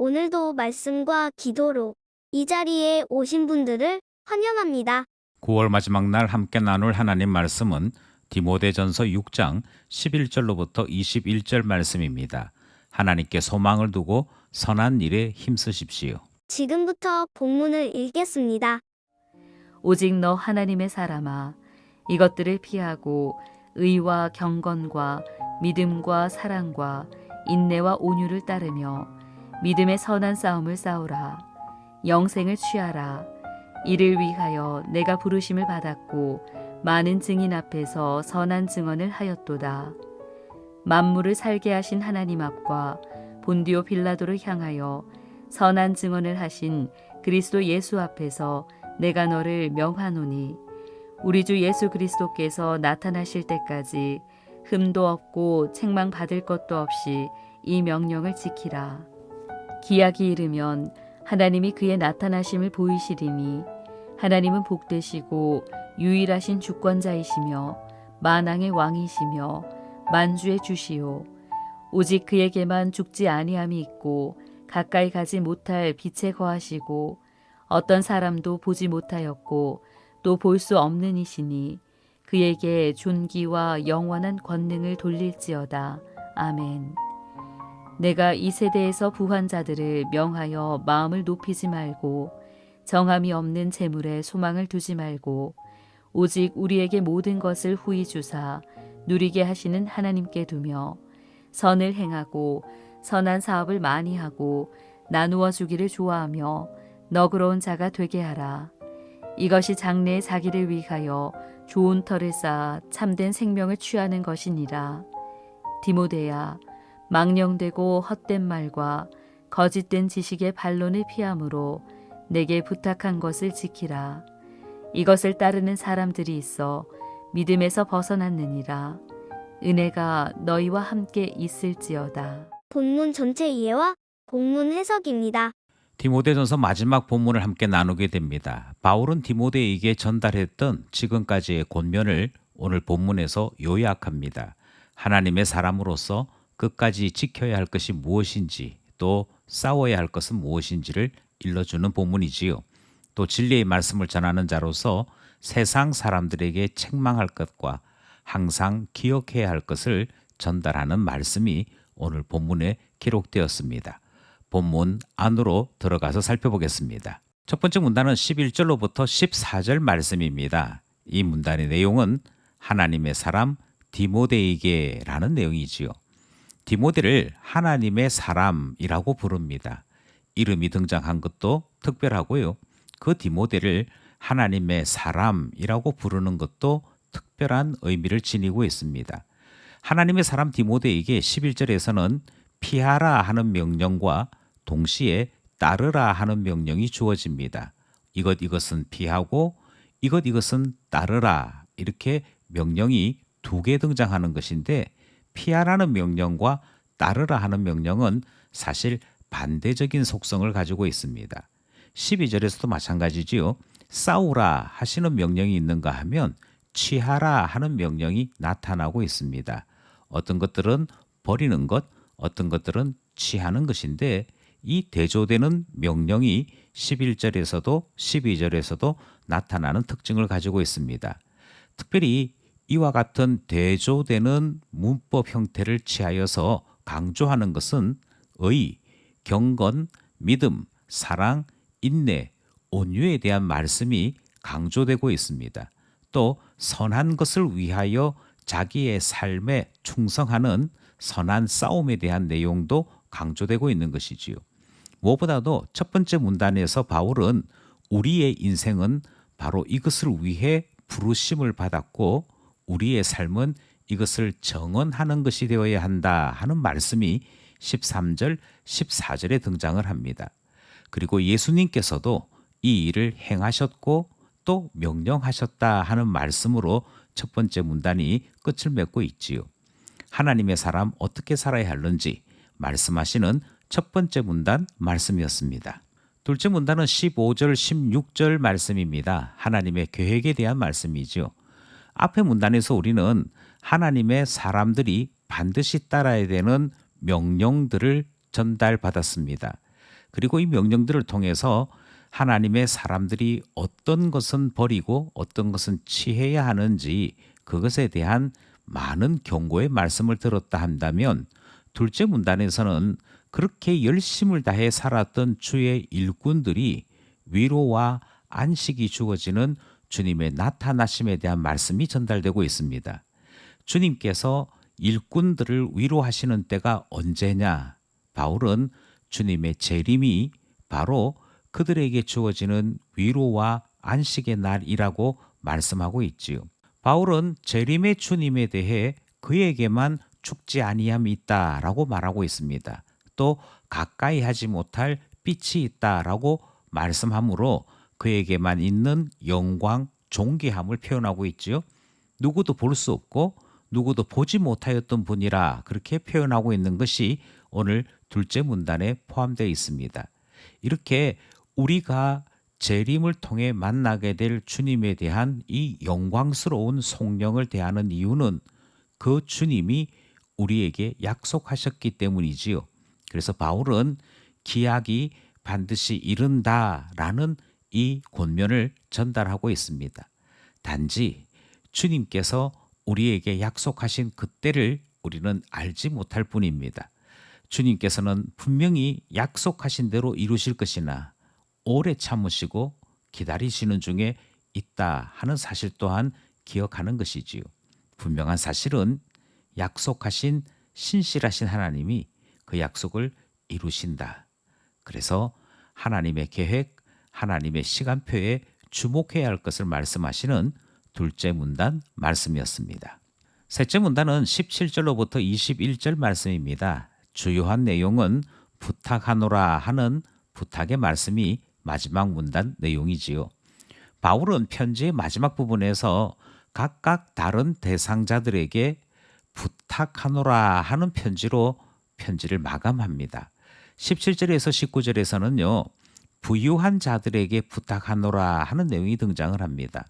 오늘도 말씀과 기도로 이 자리에 오신 분들을 환영합니다. 9월 마지막 날 함께 나눌 하나님 말씀은 디모데전서 6장 11절로부터 21절 말씀입니다. 하나님께 소망을 두고 선한 일에 힘쓰십시오. 지금부터 본문을 읽겠습니다. 오직 너 하나님의 사람아, 이것들을 피하고 의와 경건과 믿음과 사랑과 인내와 온유를 따르며 믿음의 선한 싸움을 싸우라. 영생을 취하라. 이를 위하여 내가 부르심을 받았고 많은 증인 앞에서 선한 증언을 하였도다. 만물을 살게 하신 하나님 앞과 본디오 빌라도를 향하여 선한 증언을 하신 그리스도 예수 앞에서 내가 너를 명하노니 우리 주 예수 그리스도께서 나타나실 때까지 흠도 없고 책망 받을 것도 없이 이 명령을 지키라. 기약이 이르면 하나님이 그의 나타나심을 보이시리니 하나님은 복되시고 유일하신 주권자이시며 만왕의 왕이시며 만주의 주시오. 오직 그에게만 죽지 아니함이 있고 가까이 가지 못할 빛에 거하시고 어떤 사람도 보지 못하였고 또 볼 수 없는 이시니 그에게 존귀와 영원한 권능을 돌릴지어다. 아멘. 내가 이 세대에서 부한 자들을 명하여 마음을 높이지 말고 정함이 없는 재물에 소망을 두지 말고 오직 우리에게 모든 것을 후히 주사 누리게 하시는 하나님께 두며 선을 행하고 선한 사업을 많이 하고 나누어 주기를 좋아하며 너그러운 자가 되게 하라. 이것이 장래의 자기를 위하여 좋은 터를 쌓아 참된 생명을 취하는 것이니라. 디모데야, 망령되고 헛된 말과 거짓된 지식의 반론을 피함으로 내게 부탁한 것을 지키라. 이것을 따르는 사람들이 있어 믿음에서 벗어났느니라. 은혜가 너희와 함께 있을지어다. 본문 전체 이해와 본문 해석입니다. 디모데전서 마지막 본문을 함께 나누게 됩니다. 바울은 디모데에게 전달했던 지금까지의 권면을 오늘 본문에서 요약합니다. 하나님의 사람으로서 끝까지 지켜야 할 것이 무엇인지 또 싸워야 할 것은 무엇인지를 일러주는 본문이지요. 또 진리의 말씀을 전하는 자로서 세상 사람들에게 책망할 것과 항상 기억해야 할 것을 전달하는 말씀이 오늘 본문에 기록되었습니다. 본문 안으로 들어가서 살펴보겠습니다. 첫 번째 문단은 11절로부터 14절 말씀입니다. 이 문단의 내용은 하나님의 사람 디모데에게라는 내용이지요. 디모데를 하나님의 사람이라고 부릅니다. 이름이 등장한 것도 특별하고요. 그 디모데를 하나님의 사람이라고 부르는 것도 특별한 의미를 지니고 있습니다. 하나님의 사람 디모데에게 11절에서는 피하라 하는 명령과 동시에 따르라 하는 명령이 주어집니다. 이것은 피하고 이것은 따르라 이렇게 명령이 두 개 등장하는 것인데 피하라는 명령과 따르라 하는 명령은 사실 반대적인 속성을 가지고 있습니다. 12절에서도 마찬가지지요. 싸우라 하시는 명령이 있는가 하면 취하라 하는 명령이 나타나고 있습니다. 어떤 것들은 버리는 것, 어떤 것들은 취하는 것인데 이 대조되는 명령이 11절에서도 12절에서도 나타나는 특징을 가지고 있습니다. 특별히 이와 같은 대조되는 문법 형태를 취하여서 강조하는 것은 의, 경건, 믿음, 사랑, 인내, 온유에 대한 말씀이 강조되고 있습니다. 또 선한 것을 위하여 자기의 삶에 충성하는 선한 싸움에 대한 내용도 강조되고 있는 것이지요. 무엇보다도 첫 번째 문단에서 바울은 우리의 인생은 바로 이것을 위해 부르심을 받았고 우리의 삶은 이것을 정언하는 것이 되어야 한다 하는 말씀이 13절, 14절에 등장을 합니다. 그리고 예수님께서도 이 일을 행하셨고 또 명령하셨다 하는 말씀으로 첫 번째 문단이 끝을 맺고 있지요. 하나님의 사람 어떻게 살아야 하는지 말씀하시는 첫 번째 문단 말씀이었습니다. 둘째 문단은 15절, 16절 말씀입니다. 하나님의 계획에 대한 말씀이죠. 앞의 문단에서 우리는 하나님의 사람들이 반드시 따라야 되는 명령들을 전달받았습니다. 그리고 이 명령들을 통해서 하나님의 사람들이 어떤 것은 버리고 어떤 것은 취해야 하는지 그것에 대한 많은 경고의 말씀을 들었다 한다면 둘째 문단에서는 그렇게 열심을 다해 살았던 주의 일꾼들이 위로와 안식이 주어지는 주님의 나타나심에 대한 말씀이 전달되고 있습니다. 주님께서 일꾼들을 위로하시는 때가 언제냐? 바울은 주님의 재림이 바로 그들에게 주어지는 위로와 안식의 날이라고 말씀하고 있지요. 바울은 재림의 주님에 대해 그에게만 죽지 아니함이 있다라고 말하고 있습니다. 또 가까이 하지 못할 빛이 있다라고 말씀하므로 그에게만 있는 영광, 존귀함을 표현하고 있지요. 누구도 볼 수 없고 누구도 보지 못하였던 분이라 그렇게 표현하고 있는 것이 오늘 둘째 문단에 포함되어 있습니다. 이렇게 우리가 재림을 통해 만나게 될 주님에 대한 이 영광스러운 성령을 대하는 이유는 그 주님이 우리에게 약속하셨기 때문이지요. 그래서 바울은 기약이 반드시 이른다라는 이 권면을 전달하고 있습니다. 단지 주님께서 우리에게 약속하신 그때를 우리는 알지 못할 뿐입니다. 주님께서는 분명히 약속하신 대로 이루실 것이나 오래 참으시고 기다리시는 중에 있다 하는 사실 또한 기억하는 것이지요. 분명한 사실은 약속하신 신실하신 하나님이 그 약속을 이루신다. 그래서 하나님의 계획, 하나님의 시간표에 주목해야 할 것을 말씀하시는 둘째 문단 말씀이었습니다. 셋째 문단은 17절로부터 21절 말씀입니다. 주요한 내용은 부탁하노라 하는 부탁의 말씀이 마지막 문단 내용이지요. 바울은 편지의 마지막 부분에서 각각 다른 대상자들에게 부탁하노라 하는 편지를 마감합니다. 17절에서 19절에서는요. 부유한 자들에게 부탁하노라 하는 내용이 등장을 합니다.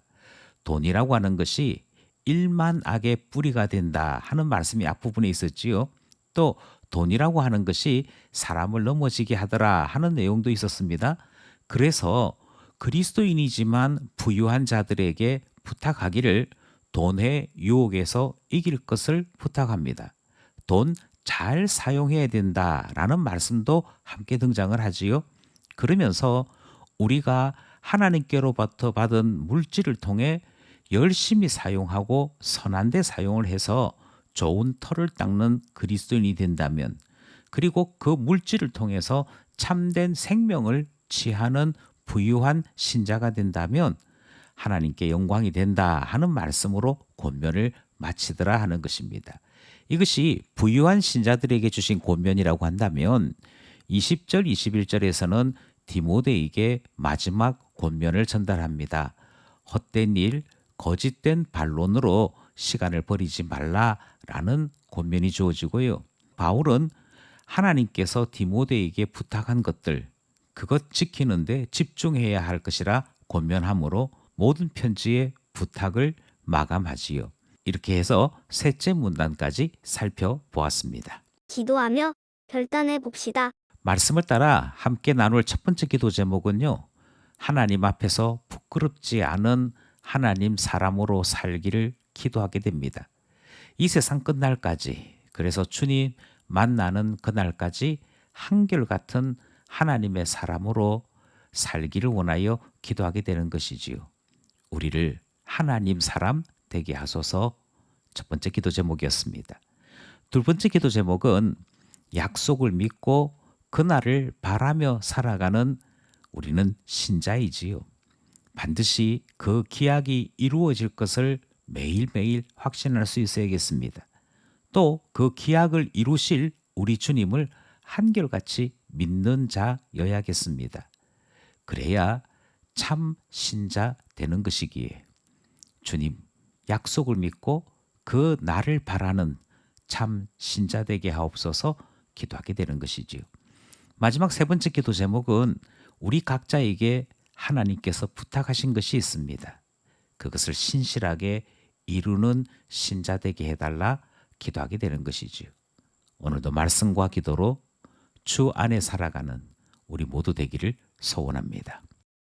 돈이라고 하는 것이 일만악의 뿌리가 된다 하는 말씀이 앞부분에 있었지요. 또 돈이라고 하는 것이 사람을 넘어지게 하더라 하는 내용도 있었습니다. 그래서 그리스도인이지만 부유한 자들에게 부탁하기를 돈의 유혹에서 이길 것을 부탁합니다. 돈 잘 사용해야 된다라는 말씀도 함께 등장을 하지요. 그러면서 우리가 하나님께로부터 받은 물질을 통해 열심히 사용하고 선한 데 사용을 해서 좋은 터를 닦는 그리스도인이 된다면, 그리고 그 물질을 통해서 참된 생명을 취하는 부유한 신자가 된다면 하나님께 영광이 된다 하는 말씀으로 권면을 마치더라 하는 것입니다. 이것이 부유한 신자들에게 주신 권면이라고 한다면 20절, 21절에서는 디모데에게 마지막 권면을 전달합니다. 헛된 일, 거짓된 반론으로 시간을 버리지 말라라는 권면이 주어지고요. 바울은 하나님께서 디모데에게 부탁한 것들, 그것 지키는데 집중해야 할 것이라 권면하므로 모든 편지의 부탁을 마감하지요. 이렇게 해서 셋째 문단까지 살펴보았습니다. 기도하며 결단해 봅시다. 말씀을 따라 함께 나눌 첫 번째 기도 제목은요. 하나님 앞에서 부끄럽지 않은 하나님 사람으로 살기를 기도하게 됩니다. 이 세상 끝날까지, 그래서 주님 만나는 그날까지 한결같은 하나님의 사람으로 살기를 원하여 기도하게 되는 것이지요. 우리를 하나님 사람 되게 하소서. 첫 번째 기도 제목이었습니다. 두 번째 기도 제목은 약속을 믿고 그날을 바라며 살아가는 우리는 신자이지요. 반드시 그 기약이 이루어질 것을 매일매일 확신할 수 있어야겠습니다. 또 그 기약을 이루실 우리 주님을 한결같이 믿는 자여야겠습니다. 그래야 참 신자 되는 것이기에 주님 약속을 믿고 그 날을 바라는 참 신자 되게 하옵소서 기도하게 되는 것이지요. 마지막 세 번째 기도 제목은 우리 각자에게 하나님께서 부탁하신 것이 있습니다. 그것을 신실하게 이루는 신자 되게 해달라 기도하게 되는 것이지요. 오늘도 말씀과 기도로 주 안에 살아가는 우리 모두 되기를 소원합니다.